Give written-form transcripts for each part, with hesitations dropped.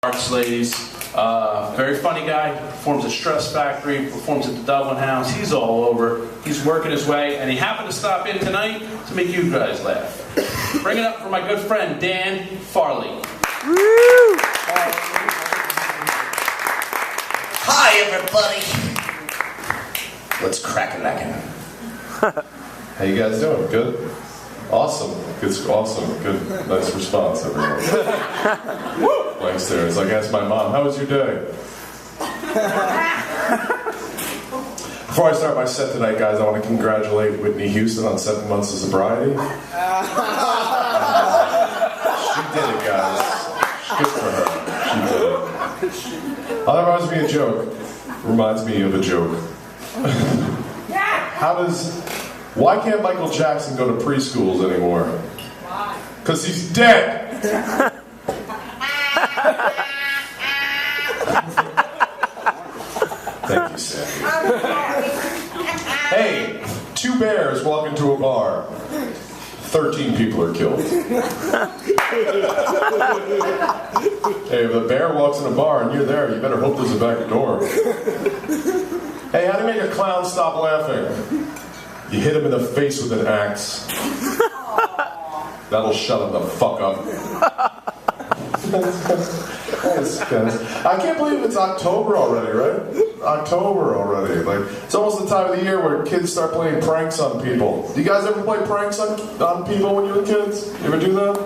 Arts ladies. Very funny guy, performs at Stress Factory, performs at the Dublin House. He's all over. He's working his way, and he happened to stop in tonight to make you guys laugh. Bring it up for my good friend, Dan Farley. Woo! Hi, everybody. Let's crack a knockin'. How you guys doing? Good? Awesome. It's awesome. Good. Nice response, everyone. Thanks there. It's like I asked my mom, how was your day? Before I start my set tonight, guys, I want to congratulate Whitney Houston on 7 months of sobriety. She did it, guys. Good for her. She did it. Oh, that reminds me of a joke. Reminds me of a joke. Why can't Michael Jackson go to preschools anymore? Why? Because he's dead! Thank you, Sam. Hey, 2 bears walk into a bar. 13 people are killed. Hey, if a bear walks in a bar and you're there, you better hope there's a back door. Hey, how do you make a clown stop laughing? You hit him in the face with an axe. That'll shut him the fuck up. I can't believe it's October already, right? October already. Like, it's almost the time of the year where kids start playing pranks on people. Do you guys ever play pranks on people when you were kids? You ever do that?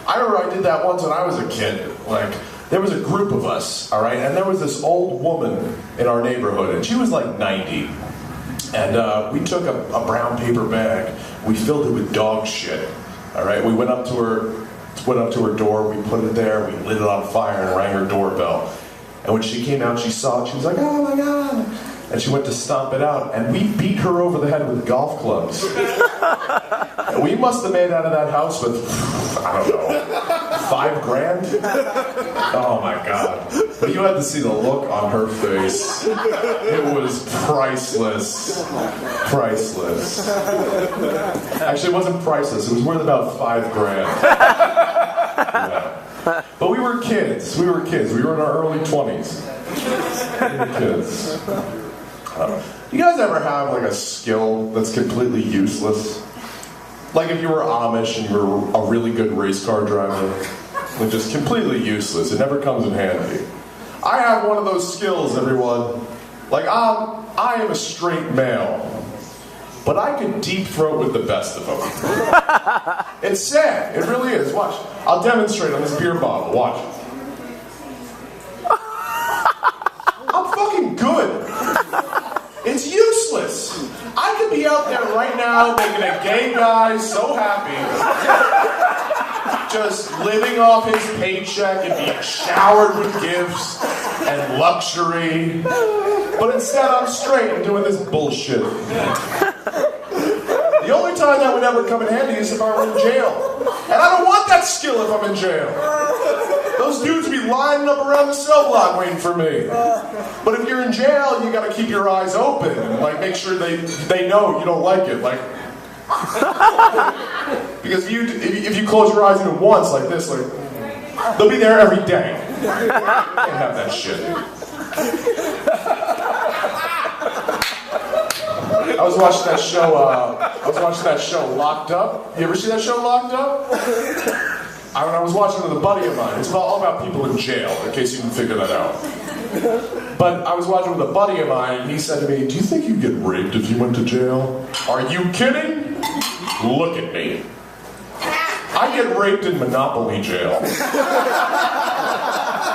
I remember I did that once when I was a kid. Like, there was a group of us, all right? And there was this old woman in our neighborhood, and she was like 90. And we took a brown paper bag, we filled it with dog shit, all right? We went up to her door, we put it there, we lit it on fire and rang her doorbell. And when she came out, she saw it, she was like, oh my God. And she went to stomp it out, and we beat her over the head with golf clubs. And we must have made out of that house with, I don't know, $5,000? Oh my God. But you had to see the look on her face. It was priceless. Priceless. Actually, it wasn't priceless. It was worth about $5,000. Yeah. But we were kids. We were in our early 20s. We were kids. You guys ever have like a skill that's completely useless? Like if you were Amish and you were a really good race car driver, like just completely useless. It never comes in handy. I have one of those skills, everyone. Like I am a straight male, but I can deep throat with the best of them. It's sad. It really is. Watch. I'll demonstrate on this beer bottle. Watch. I'm fucking good. It's useless. I could be out there right now making a gay guy so happy, just living off his paycheck and being showered with gifts and luxury. But instead I'm straight and doing this bullshit. The only time that would ever come in handy is if I were in jail. And I don't want that skill if I'm in jail. Those dudes be lining up around the cell block waiting for me. But if you're in jail, you gotta keep your eyes open and like make sure they know you don't like it. Like, because if you close your eyes even once like this, like they'll be there every day. You can't have that shit. I was watching that show, Locked Up. You ever see that show, Locked Up? I was watching it with a buddy of mine. It's all about people in jail, in case you didn't figure that out. But I was watching with a buddy of mine, and he said to me, do you think you'd get raped if you went to jail? Are you kidding? Look at me. I get raped in Monopoly jail.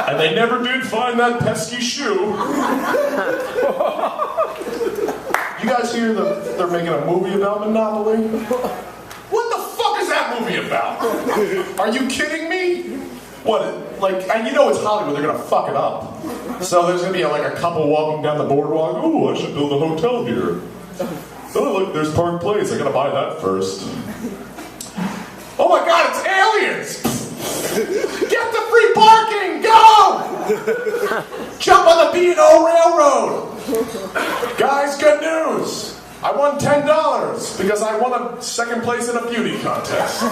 And they never did find that pesky shoe. You guys hear they're making a movie about Monopoly? What the fuck is that movie about? Are you kidding me? What, like, and you know it's Hollywood, they're gonna fuck it up. So there's gonna be like a couple walking down the boardwalk, oh, I should build a hotel here. Oh, look, there's Park Place, I gotta buy that first. Oh my God, it's aliens! Get the free parking, go! Jump on the B&O Railroad! Guys, good news! I won $10 because I won a second place in a beauty contest.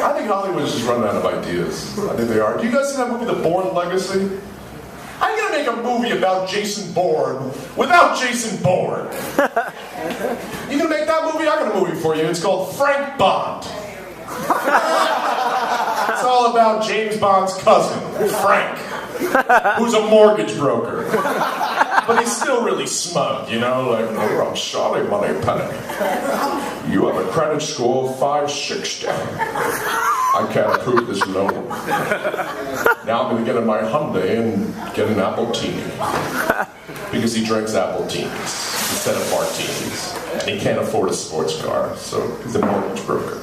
I think Hollywood's just running out of ideas. I think they are. Do you guys see that movie, The Bourne Legacy? How are you gonna make a movie about Jason Bourne without Jason Bourne? You gonna make that movie? I got a movie for you. It's called Frank Bond. It's all about James Bond's cousin, Frank, who's a mortgage broker. But he's still really smug, you know, like, oh, I'm sorry, Moneypenny. You have a credit score of 560. I can't approve this loan. Now I'm going to get in my Hyundai and get an Appletini. Because he drinks Appletinis instead of Martinis. And he can't afford a sports car, so he's a mortgage broker.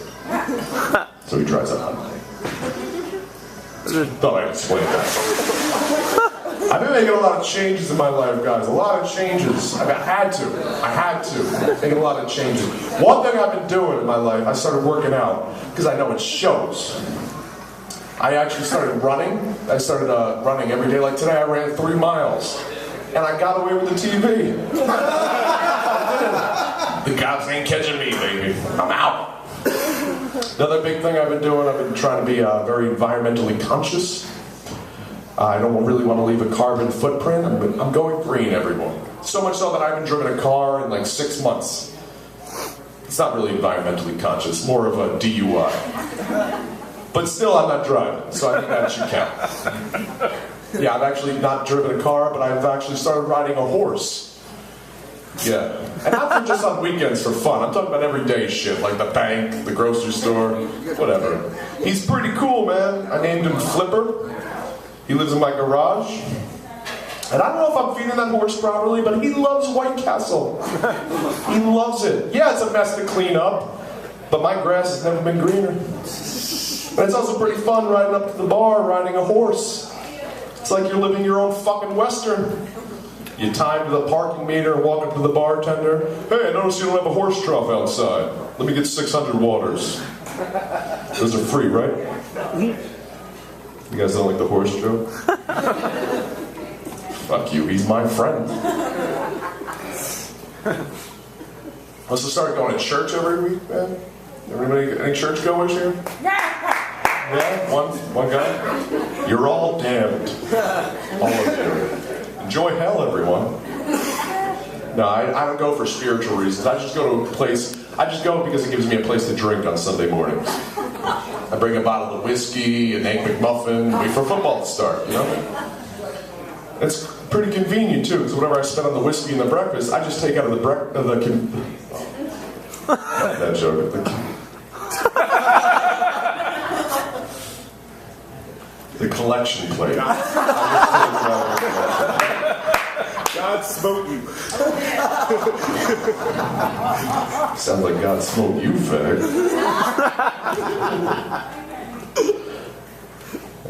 So he drives a Hyundai. Thought I'd explain that. I've been making a lot of changes in my life, guys. A lot of changes. I had to. Making a lot of changes. One thing I've been doing in my life, I started working out, because I know it shows. I actually started running. I started running every day. Like today, I ran 3 miles. And I got away with the TV. The cops ain't catching me, baby. I'm out. Another big thing I've been doing, I've been trying to be very environmentally conscious. I don't really want to leave a carbon footprint. I'm going green, everyone. So much so that I haven't driven a car in like 6 months. It's not really environmentally conscious, more of a DUI. But still, I'm not driving, so I think that should count. Yeah, I've actually not driven a car, but I've actually started riding a horse. Yeah. And not for just on weekends for fun. I'm talking about everyday shit, like the bank, the grocery store, whatever. He's pretty cool, man. I named him Flipper. He lives in my garage. And I don't know if I'm feeding that horse properly, but he loves White Castle. He loves it. Yeah, it's a mess to clean up, but my grass has never been greener. And it's also pretty fun riding up to the bar, riding a horse. It's like you're living your own fucking Western. You time to the parking meter and walk up to the bartender. Hey, I noticed you don't have a horse trough outside. Let me get 600 waters. Those are free, right? You guys don't like the horse joke? Fuck you, he's my friend. Let's just start going to church every week, man. Everybody, any church goers here? Yeah, one guy? You're all damned. All of you. Enjoy hell, everyone. No, I don't go for spiritual reasons. I just go to a place, I just go because it gives me a place to drink on Sunday mornings. I bring a bottle of whiskey, an Egg McMuffin, wait for football to start, you know? It's pretty convenient, too, because whatever I spend on the whiskey and the breakfast, I just take out of the that joke. The collection plate. God smote you. Sounds like God smote you, fag.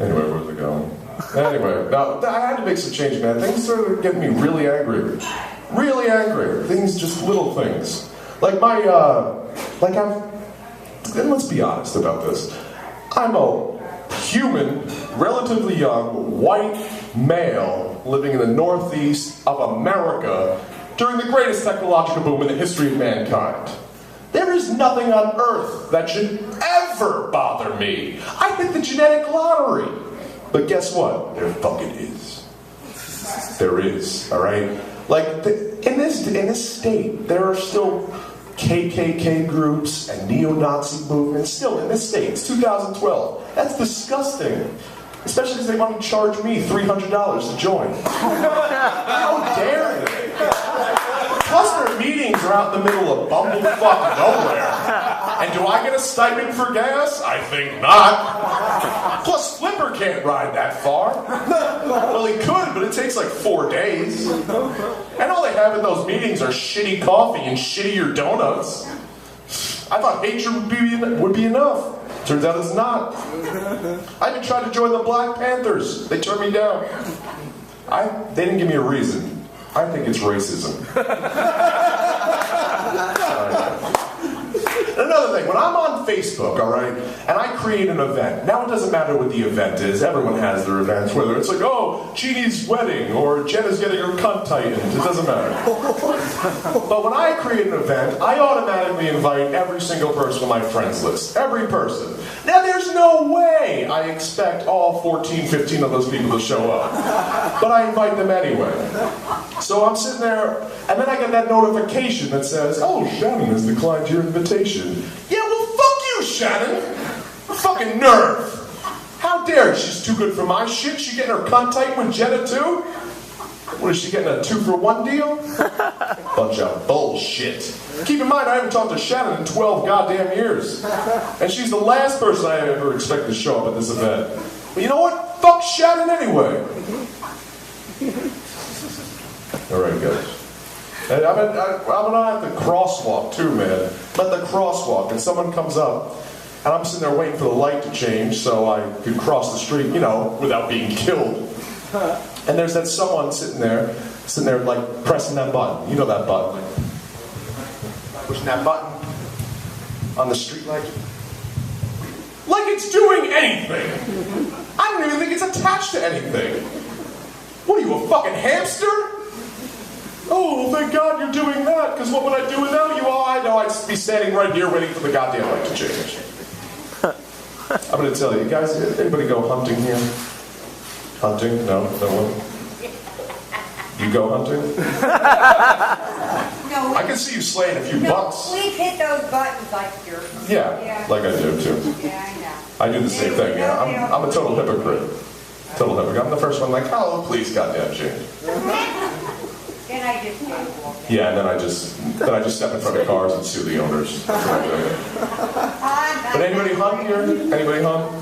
Anyway, where's it going? Anyway, now, I had to make some change, man. Things started getting me really angry. Really angry. Things, just little things. Like let's be honest about this. I'm a human, relatively young, white male living in the northeast of America during the greatest technological boom in the history of mankind. There is nothing on earth that should ever bother me. I hit the genetic lottery. But guess what? There fucking is. There is, alright? Like, in this state, there are still KKK groups and neo-Nazi movements still in this state. It's 2012. That's disgusting. Especially because they want to charge me $300 to join. How dare they? Plus their meetings are out in the middle of bumblefuck nowhere. And do I get a stipend for gas? I think not. Plus Flipper can't ride that far. Well, he could, but it takes like 4 days. And all they have in those meetings are shitty coffee and shittier donuts. I thought hatred would be enough. Turns out it's not. I even tried to join the Black Panthers. They turned me down. They didn't give me a reason. I think it's racism. And another thing, when I'm on Facebook, all right, and I create an event, now it doesn't matter what the event is, everyone has their events, whether it's like, oh, Jeannie's wedding, or Jenna's getting her cunt tightened, it doesn't matter. But when I create an event, I automatically invite every single person on my friends list, every person. Now there's no way I expect all 14, 15 of those people to show up, but I invite them anyway. So I'm sitting there, and then I get that notification that says, oh, Shannon has declined your invitation. Yeah, well, fuck you, Shannon. Fucking nerve. How dare she's too good for my shit? She getting her cunt tight with Jenna too? What is she getting, a 2-for-1 deal? Bunch of bullshit. Keep in mind, I haven't talked to Shannon in 12 goddamn years. And she's the last person I ever expect to show up at this event. But you know what? Fuck Shannon anyway. Alright, guys. And I'm at the crosswalk too, man. I'm at the crosswalk, and someone comes up, and I'm sitting there waiting for the light to change so I could cross the street, you know, without being killed. And there's that someone sitting there like pressing that button. You know that button. Pushing that button on the street light. Like it's doing anything. I don't even think it's attached to anything. What are you, a fucking hamster? Oh, well, thank God you're doing that, because what would I do without you? Oh, I know, I'd be standing right here waiting for the goddamn light to change. I'm going to tell you, guys, anybody go hunting here? Hunting? No? No one? You go hunting? No, I can see you slaying a few bucks. we hit those buttons like you're... Yeah, like I do too. Yeah, I know. I do the same thing, yeah. I'm a total hypocrite. Total hypocrite. I'm the first one like, oh, please, goddamn change. Then I just go walk in. Yeah, and then I just step in front of cars and sue the owners. That's what I do. But anybody hunt here? Anybody hunt?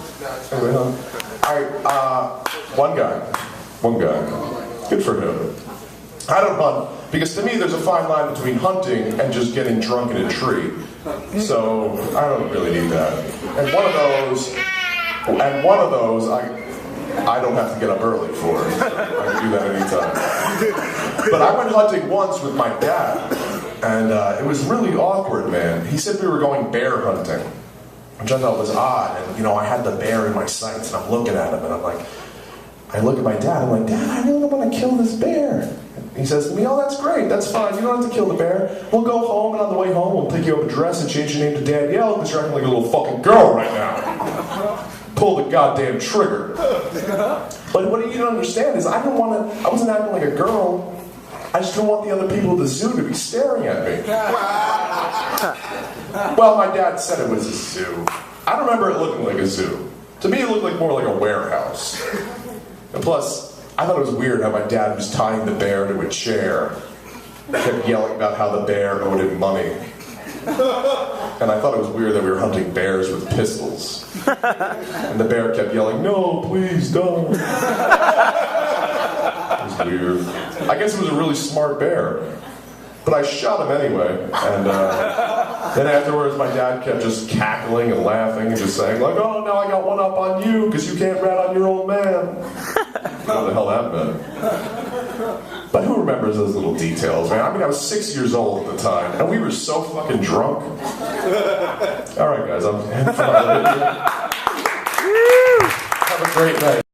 Anybody hunt? Alright, one guy. Good for him. I don't hunt, because to me there's a fine line between hunting and just getting drunk in a tree. So, I don't really need that. And one of those, I don't have to get up early for it. I can do that anytime. But I went hunting once with my dad, and it was really awkward, man. He said we were going bear hunting, which I thought was odd. And, you know, I had the bear in my sights, and I'm looking at him, and I'm like, I look at my dad, I'm like, Dad, I really want to kill this bear. He says to me, oh, that's great, that's fine, you don't have to kill the bear. We'll go home, and on the way home, we'll pick you up a dress and change your name to Danielle, because you're acting like a little fucking girl right now. Pull the goddamn trigger. But what you don't understand is I wasn't acting like a girl. I just didn't want the other people at the zoo to be staring at me. Well, my dad said it was a zoo. I don't remember it looking like a zoo. To me, it looked like more like a warehouse. And plus, I thought it was weird how my dad was tying the bear to a chair. He kept yelling about how the bear owed him money. And I thought it was weird that we were hunting bears with pistols. And the bear kept yelling, no, please don't. It was weird. I guess it was a really smart bear. But I shot him anyway. And then afterwards, my dad kept just cackling and laughing and just saying, like, oh, now I got one up on you because you can't rat on your old man. You know what the hell that meant. But who remembers those little details, man? I mean, I was 6 years old at the time, and we were so fucking drunk. All right, guys, I'm having fun. Have a great night.